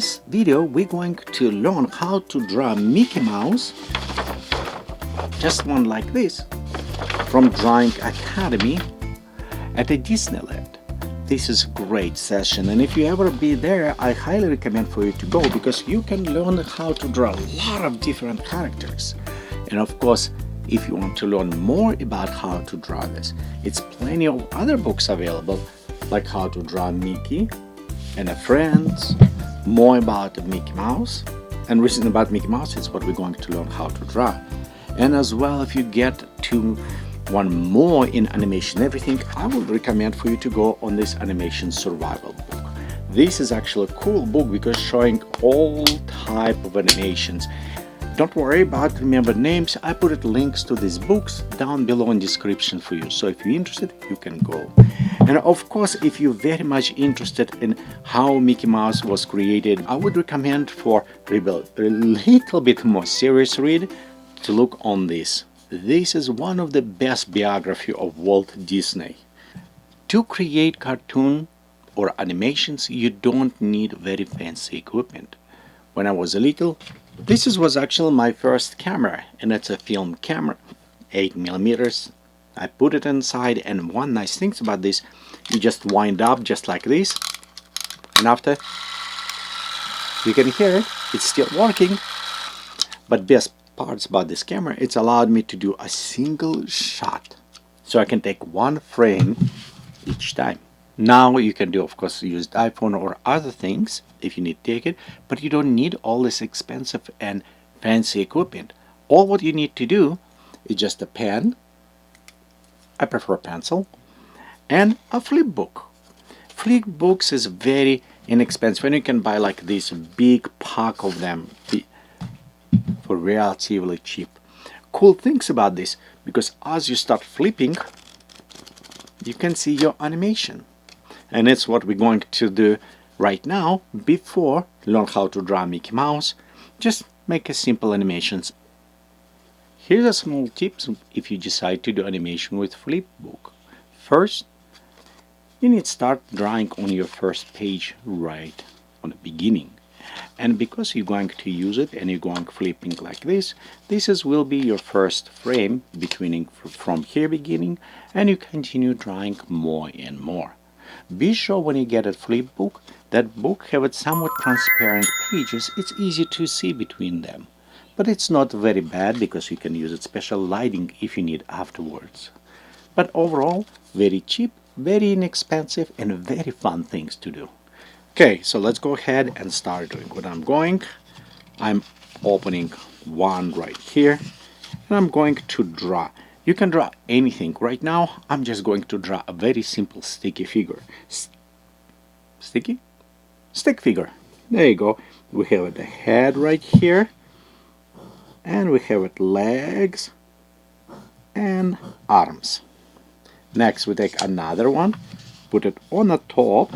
this video, we're going to learn how to draw Mickey Mouse, just one like this, from Drawing Academy at a Disneyland. This is a great session, and if you ever be there, I highly recommend for you to go, because you can learn how to draw a lot of different characters. And of course, if you want to learn more about how to draw this, it's plenty of other books available, like How to Draw Mickey and Friends, more about Mickey Mouse, and reason about Mickey Mouse is what we're going to learn how to draw. And as well, if you get to want more in animation everything, I would recommend for you to go on this animation survival book. This is actually a cool book because showing all type of animations. Don't worry about remember names. I put links to these books down below in description for you. So if you're interested, you can go. And of course, if you're very much interested in how Mickey Mouse was created, I would recommend for a little bit more serious read to look on this. This is one of the best biography of Walt Disney. To create cartoon or animations, you don't need very fancy equipment. When I was a little, this was actually my first camera, and it's a film camera, 8mm. I put it inside, and one nice thing about this, you just wind up just like this, and after you can hear it, it's still working. But best parts about this camera, it's allowed me to do a single shot, so I can take one frame each time. Now you can do, of course, use the iPhone or other things if you need to take it, but you don't need all this expensive and fancy equipment. All what you need to do is just a pen, I prefer a pencil, and a Flipbook. Flipbooks is very inexpensive, and you can buy like this big pack of them for relatively cheap. Cool things about this, because as you start flipping, you can see your animation. And it's what we're going to do right now. Before learn how to draw Mickey Mouse, just make a simple animations. Here's a small tips if you decide to do animation with Flipbook. First, you need to start drawing on your first page right on the beginning. And because you're going to use it and you're going flipping like this will be your first frame between from here beginning, and you continue drawing more and more. Be sure when you get a Flipbook, that book have it somewhat transparent pages. It's easy to see between them. But it's not very bad because you can use it special lighting if you need afterwards. But overall, very cheap, very inexpensive, and very fun things to do. Okay, so let's go ahead and start doing what I'm opening one right here, and I'm going to draw. You can draw anything. Right now, I'm just going to draw a very simple sticky figure. Stick figure. There you go. We have the head right here, and we have it legs and arms. Next, we take another one, put it on the top,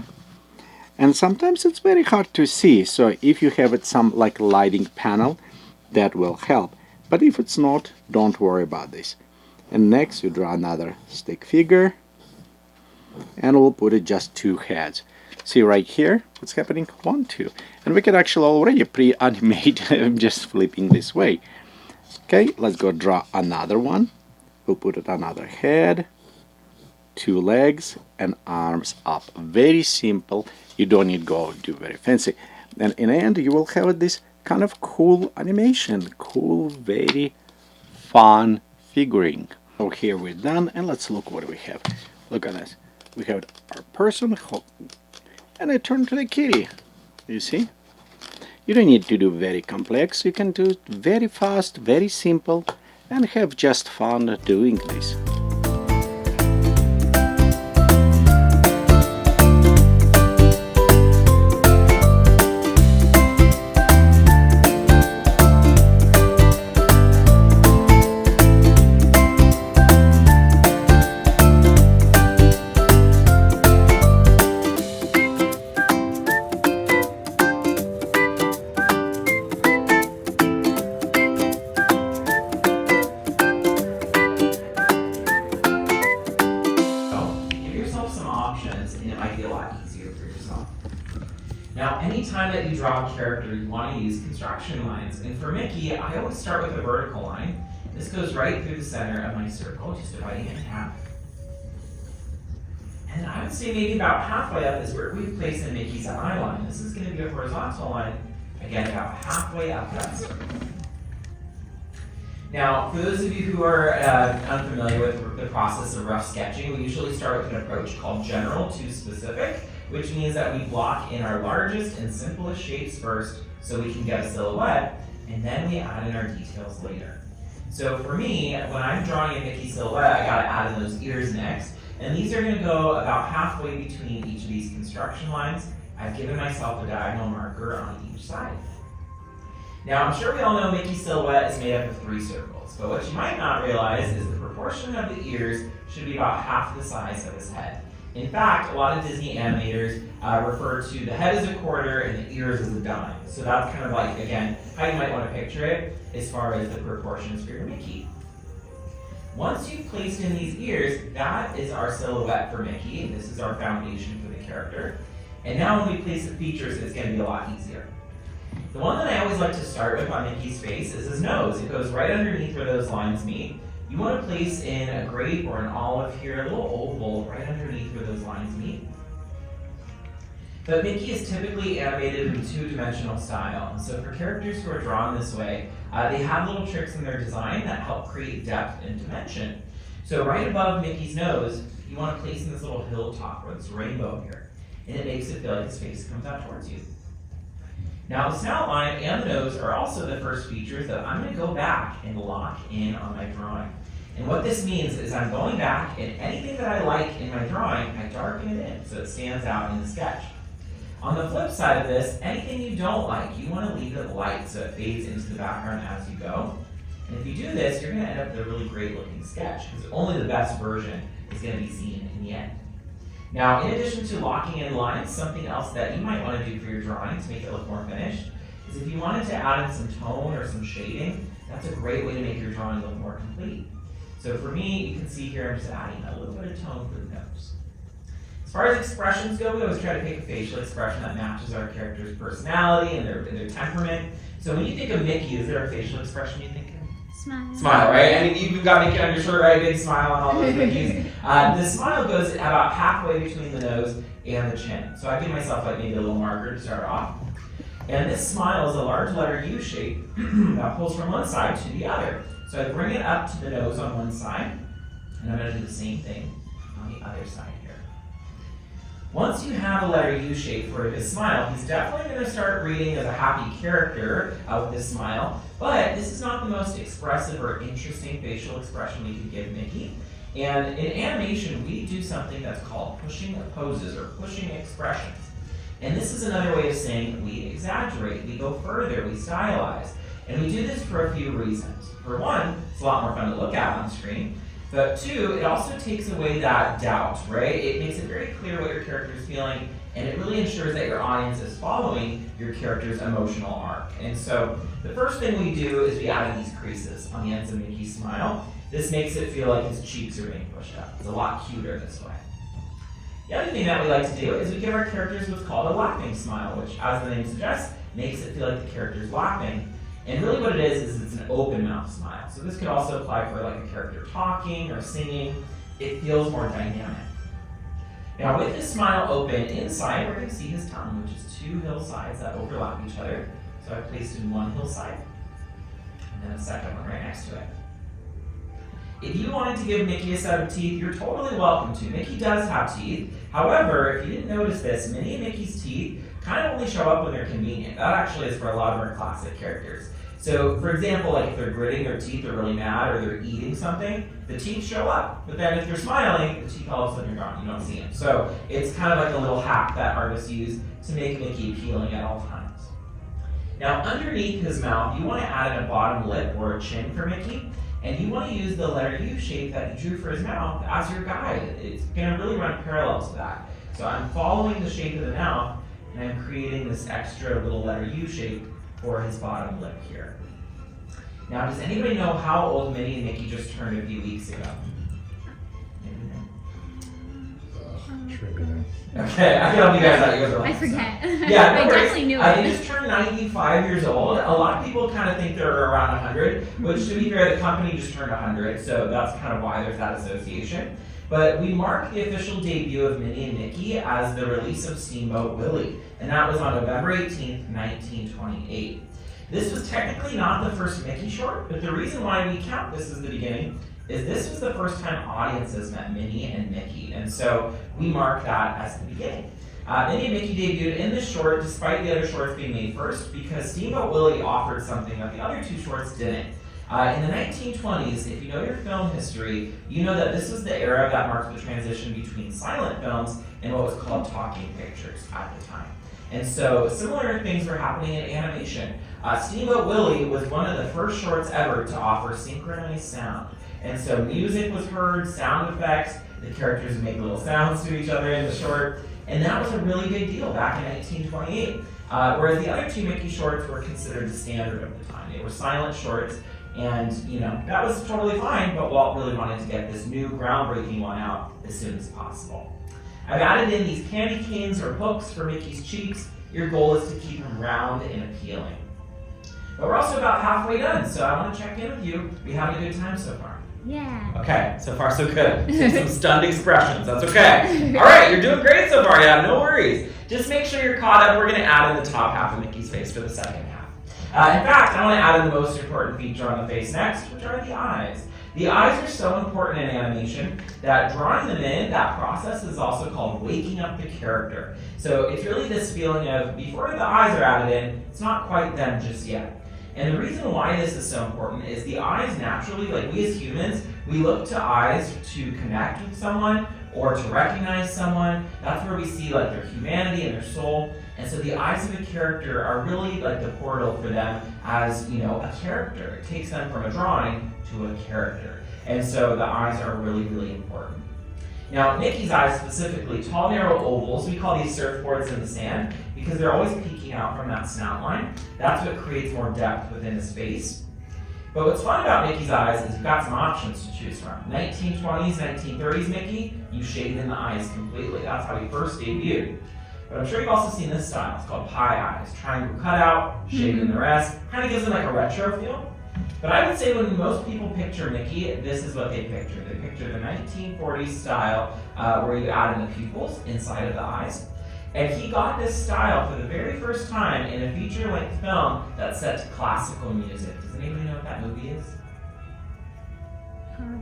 and sometimes it's very hard to see. So if you have it some like lighting panel, that will help. But if it's not, don't worry about this. And next you draw another stick figure, and we'll put it just two heads. See right here what's happening? 1, 2, and we can actually already pre-animate just flipping this way. Okay, let's go draw another one. We'll put it another head, 2 legs, and arms up. Very simple. You don't need to go do very fancy. And in the end you will have this kind of cool animation, cool, very fun figuring. So here we're done, and let's look what we have. Look at this. We have our person, and I turn to the kitty. You see? You don't need to do very complex. You can do it very fast, very simple, and have just fun doing this. Now, anytime that you draw a character, you want to use construction lines. And for Mickey, I always start with a vertical line. This goes right through the center of my circle, just dividing it in half. And I would say maybe about halfway up is where we place in Mickey's eye line. This is going to be a horizontal line, again, about halfway up that circle. Now, for those of you who are unfamiliar with the process of rough sketching, we usually start with an approach called general to specific, which means that we block in our largest and simplest shapes first so we can get a silhouette, and then we add in our details later. So for me, when I'm drawing a Mickey silhouette, I gotta add in those ears next, and these are gonna go about halfway between each of these construction lines. I've given myself a diagonal marker on each side. Now, I'm sure we all know Mickey's silhouette is made up of 3 circles, but what you might not realize is the proportion of the ears should be about half the size of his head. In fact, a lot of Disney animators refer to the head as a quarter and the ears as a dime. So that's kind of like, again, how you might want to picture it as far as the proportions for your Mickey. Once you've placed in these ears, that is our silhouette for Mickey. This is our foundation for the character. And now when we place the features, it's going to be a lot easier. The one that I always like to start with on Mickey's face is his nose. It goes right underneath where those lines meet. You want to place in a grape or an olive here, a little oval right underneath where those lines meet. But Mickey is typically animated in 2-dimensional style. And so for characters who are drawn this way, they have little tricks in their design that help create depth and dimension. So right above Mickey's nose, you want to place in this little hilltop or this rainbow here. And it makes it feel like his face comes out towards you. Now the snout line and the nose are also the first features that I'm going to go back and lock in on my drawing. And what this means is I'm going back and anything that I like in my drawing, I darken it in so it stands out in the sketch. On the flip side of this, anything you don't like, you want to leave it light so it fades into the background as you go. And if you do this, you're going to end up with a really great looking sketch because only the best version is going to be seen in the end. Now, in addition to locking in lines, something else that you might want to do for your drawing to make it look more finished is if you wanted to add in some tone or some shading, that's a great way to make your drawing look more complete. So for me, you can see here I'm just adding a little bit of tone for the nose. As far as expressions go, we always try to pick a facial expression that matches our character's personality and their temperament. So when you think of Mickey, is there a facial expression you think of? Smile. Smile, right? I mean, you've got Mickey on your shirt, right? Big smile on all those Mickeys. The smile goes about halfway between the nose and the chin. So I give myself like maybe a little marker to start off. And this smile is a large letter U shape that pulls from one side to the other. So I bring it up to the nose on one side, and I'm going to do the same thing on the other side here. Once you have a letter U shape for his smile, he's definitely going to start reading as a happy character with this smile, but this is not the most expressive or interesting facial expression we could give Mickey. And in animation, we do something that's called pushing poses or pushing expressions. And this is another way of saying we exaggerate, we go further, we stylize. And we do this for a few reasons. For one, it's a lot more fun to look at on screen. But 2, it also takes away that doubt, right? It makes it very clear what your character is feeling, and it really ensures that your audience is following your character's emotional arc. And so the first thing we do is we add in these creases on the ends of Mickey's smile. This makes it feel like his cheeks are being pushed up. It's a lot cuter this way. The other thing that we like to do is we give our characters what's called a laughing smile, which, as the name suggests, makes it feel like the character's laughing. And really what it is it's an open mouth smile. So this could also apply for like a character talking or singing. It feels more dynamic. Now with this smile open, inside we're going to see his tongue, which is 2 hillsides that overlap each other. So I placed in one hillside, and then a second one right next to it. If you wanted to give Mickey a set of teeth, you're totally welcome to. Mickey does have teeth. However, if you didn't notice this, many of Mickey's teeth kind of only show up when they're convenient. That actually is for a lot of our classic characters. So, for example, like if they're gritting their teeth, they're really mad, or they're eating something, the teeth show up. But then if they're smiling, the teeth all of a sudden are gone. You don't see them. So it's kind of like a little hack that artists use to make Mickey appealing at all times. Now, underneath his mouth, you want to add in a bottom lip or a chin for Mickey. And you want to use the letter U shape that you drew for his mouth as your guide. It's going to really run parallel to that. So I'm following the shape of the mouth, and I'm creating this extra little letter U shape for his bottom lip here. Now, does anybody know how old Minnie and Mickey just turned a few weeks ago? Trivia. Okay, I can help you guys out. You guys are I forget. Yeah, no I worries. definitely knew They it. just turned 95 years old. A lot of people kind of think they're around 100, which to be fair, the company just turned 100, so that's kind of why there's that association. But we marked the official debut of Minnie and Mickey as the release of Steamboat Willie, and that was on November 18th, 1928. This was technically not the first Mickey short, but the reason why we count this as the beginning is this was the first time audiences met Minnie and Mickey, and so we mark that as the beginning. Minnie and Mickey debuted in this short despite the other shorts being made first because Steamboat Willie offered something that the other two shorts didn't. In the 1920s, if you know your film history, you know that this was the era that marked the transition between silent films and what was called talking pictures at the time. And so similar things were happening in animation. Steamboat Willie was one of the first shorts ever to offer synchronized sound. And so music was heard, sound effects, the characters would make little sounds to each other in the short, and that was a really big deal back in 1928. Whereas the other two Mickey shorts were considered the standard of the time. They were silent shorts, and that was totally fine, but Walt really wanted to get this new groundbreaking one out as soon as possible. I've added in these candy canes or hooks for Mickey's cheeks. Your goal is to keep him round and appealing. But we're also about halfway done, so I want to check in with you. We having a good time so far? Yeah. Okay, so far so good. Some stunned expressions, that's okay. All right, you're doing great so far, yeah, no worries. Just make sure you're caught up. We're going to add in the top half of Mickey's face for the second half. In fact, I want to add in the most important feature on the face next, which are the eyes. The eyes are so important in animation that drawing them in, that process is also called waking up the character. So it's really this feeling of before the eyes are added in, it's not quite them just yet. And the reason why this is so important is the eyes naturally, like we as humans, we look to eyes to connect with someone or to recognize someone. That's where we see like their humanity and their soul. And so the eyes of a character are really like the portal for them as, a character. It takes them from a drawing to a character. And so the eyes are really, really important. Now, Mickey's eyes specifically, tall, narrow ovals, we call these surfboards in the sand because they're always peeking out from that snout line. That's what creates more depth within his face. But what's fun about Mickey's eyes is you've got some options to choose from. 1920s, 1930s Mickey, you shaded in the eyes completely. That's how he first debuted. But I'm sure you've also seen this style. It's called pie eyes. Triangle cutout, shaded in the rest. Kind of gives them like a retro feel. But I would say when most people picture Mickey, this is what they picture. They picture the 1940s style where you add in the pupils inside of the eyes. And he got this style for the very first time in a feature-length film that's set to classical music. Does anybody know what that movie is?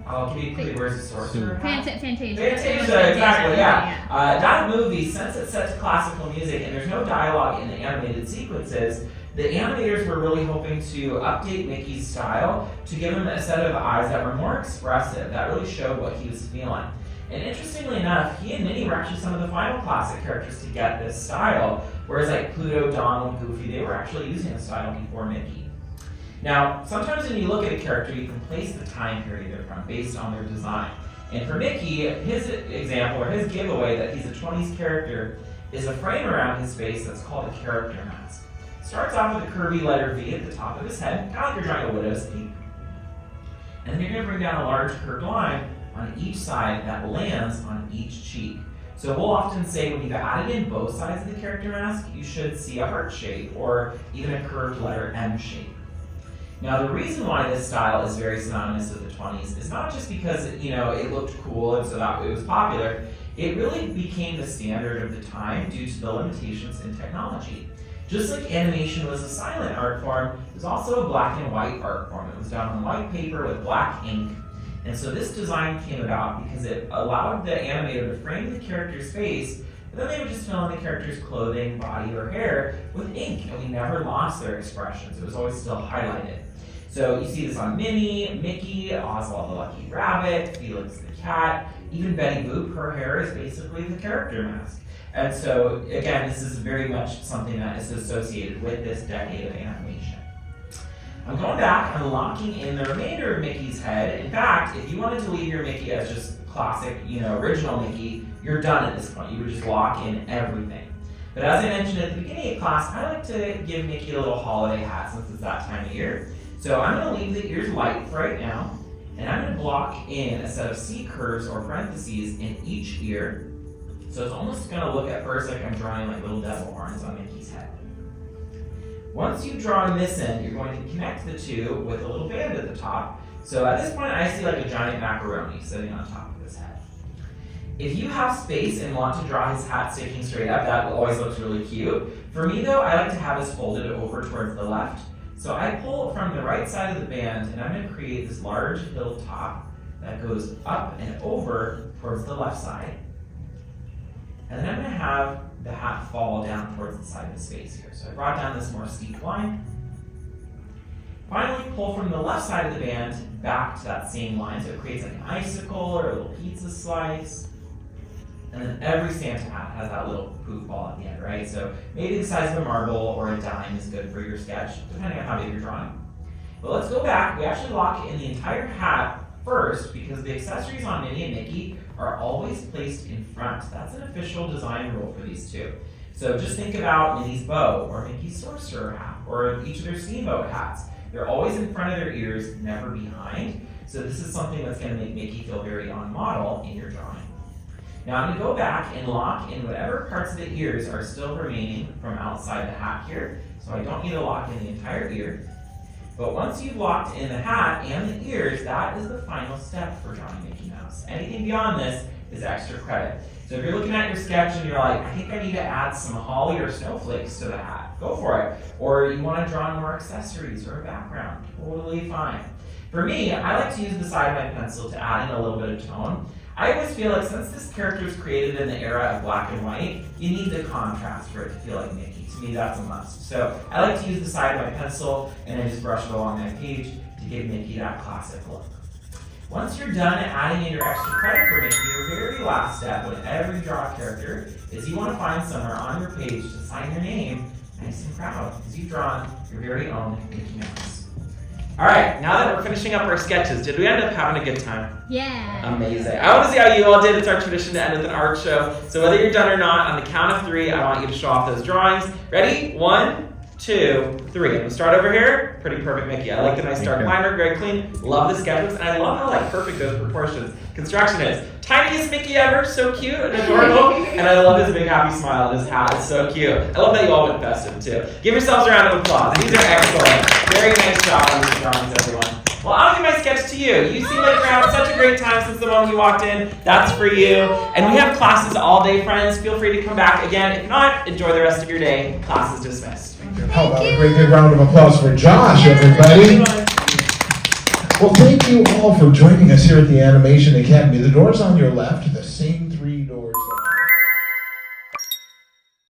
I'll give you a clue. Where's the sorcerer? Fantasia. Fantasia, exactly, yeah. That movie, since it's set to classical music and there's no dialogue in the animated sequences, the animators were really hoping to update Mickey's style to give him a set of eyes that were more expressive, that really showed what he was feeling. And interestingly enough, he and Minnie were actually some of the final classic characters to get this style, whereas like Pluto, Donald, Goofy, they were actually using the style before Mickey. Now, sometimes when you look at a character, you can place the time period they're from based on their design. And for Mickey, his example or his giveaway that he's a 20s character is a frame around his face that's called a character mask. Starts off with a curvy letter V at the top of his head, kind of like you're drawing a widow's peak. And then you're going to bring down a large curved line on each side that lands on each cheek. So we'll often say when you've added in both sides of the character mask, you should see a heart shape or even a curved letter M shape. Now the reason why this style is very synonymous with the 20s is not just because it looked cool and so that it was popular. It really became the standard of the time due to the limitations in technology. Just like animation was a silent art form, it was also a black and white art form. It was done on white paper with black ink. And so this design came about because it allowed the animator to frame the character's face, but then they would just fill in the character's clothing, body, or hair with ink, and we never lost their expressions. It was always still highlighted. So you see this on Minnie, Mickey, Oswald the Lucky Rabbit, Felix the Cat, even Betty Boop, her hair is basically the character mask. And so, again, this is very much something that is associated with this decade of animation. I'm going back and locking in the remainder of Mickey's head. In fact, if you wanted to leave your Mickey as just classic, original Mickey, you're done at this point. You would just lock in everything. But as I mentioned at the beginning of class, I like to give Mickey a little holiday hat since it's that time of year. So I'm going to leave the ears light for right now, and I'm going to block in a set of C curves or parentheses in each ear. So it's almost going to look at first like I'm drawing like little devil horns on Mickey's head. Once you've drawn this in, you're going to connect the two with a little band at the top. So at this point, I see like a giant macaroni sitting on top of his head. If you have space and want to draw his hat sticking straight up, that always looks really cute. For me though, I like to have this folded over towards the left. So I pull from the right side of the band and I'm going to create this large little top that goes up and over towards the left side. And then I'm going to have the hat fall down towards the side of the space here. So I brought down this more steep line. Finally, pull from the left side of the band back to that same line. So it creates like an icicle or a little pizza slice. And then every Santa hat has that little poof ball at the end, right? So maybe the size of a marble or a dime is good for your sketch, depending on how big you're drawing. But let's go back. We actually lock in the entire hat first because the accessories on Minnie and Mickey are always placed in front. That's an official design rule for these two. So just think about Minnie's bow or Mickey's sorcerer hat or each of their steamboat hats. They're always in front of their ears, never behind. So this is something that's going to make Mickey feel very on model in your drawing. Now I'm going to go back and lock in whatever parts of the ears are still remaining from outside the hat here. So I don't need to lock in the entire ear. But once you've locked in the hat and the ears, that is the final step for drawing Mickey Mouse. Anything beyond this is extra credit. So if you're looking at your sketch and you're like, I think I need to add some holly or snowflakes to the hat, go for it. Or you want to draw more accessories or a background, totally fine. For me, I like to use the side of my pencil to add in a little bit of tone. I always feel like since this character was created in the era of black and white, you need the contrast for it to feel like Mickey. To me, that's a must. So I like to use the side of my pencil and I just brush it along my page to give Mickey that classic look. Once you're done adding in your extra credit for Mickey, your very last step with every draw character is you want to find somewhere on your page to sign your name nice and proud because you've drawn your very own Mickey Mouse. All right, now that we're finishing up our sketches, did we end up having a good time? Yeah. Amazing. I want to see how you all did. It's our tradition to end with an art show. So whether you're done or not, on the count of 3, I want you to show off those drawings. Ready? 1, 2, 3. I'm going to start over here. Pretty perfect, Mickey. I like the nice dark liner, very clean. Love the sketchbooks, and I love how like perfect those proportions. Construction is. Tiniest Mickey ever, so cute and adorable. And I love his big happy smile and his hat. It's so cute. I love that you all went festive too. Give yourselves a round of applause. These are excellent. Very nice job on these drawings, everyone. Well, I'll give my sketch to you. You seem like you're having such a great time since the moment you walked in. That's for you. And we have classes all day, friends. Feel free to come back again. If not, enjoy the rest of your day. Class is dismissed. How about a great big round of applause for Josh, everybody? Well, thank you all for joining us here at the Animation Academy. The door's on your left.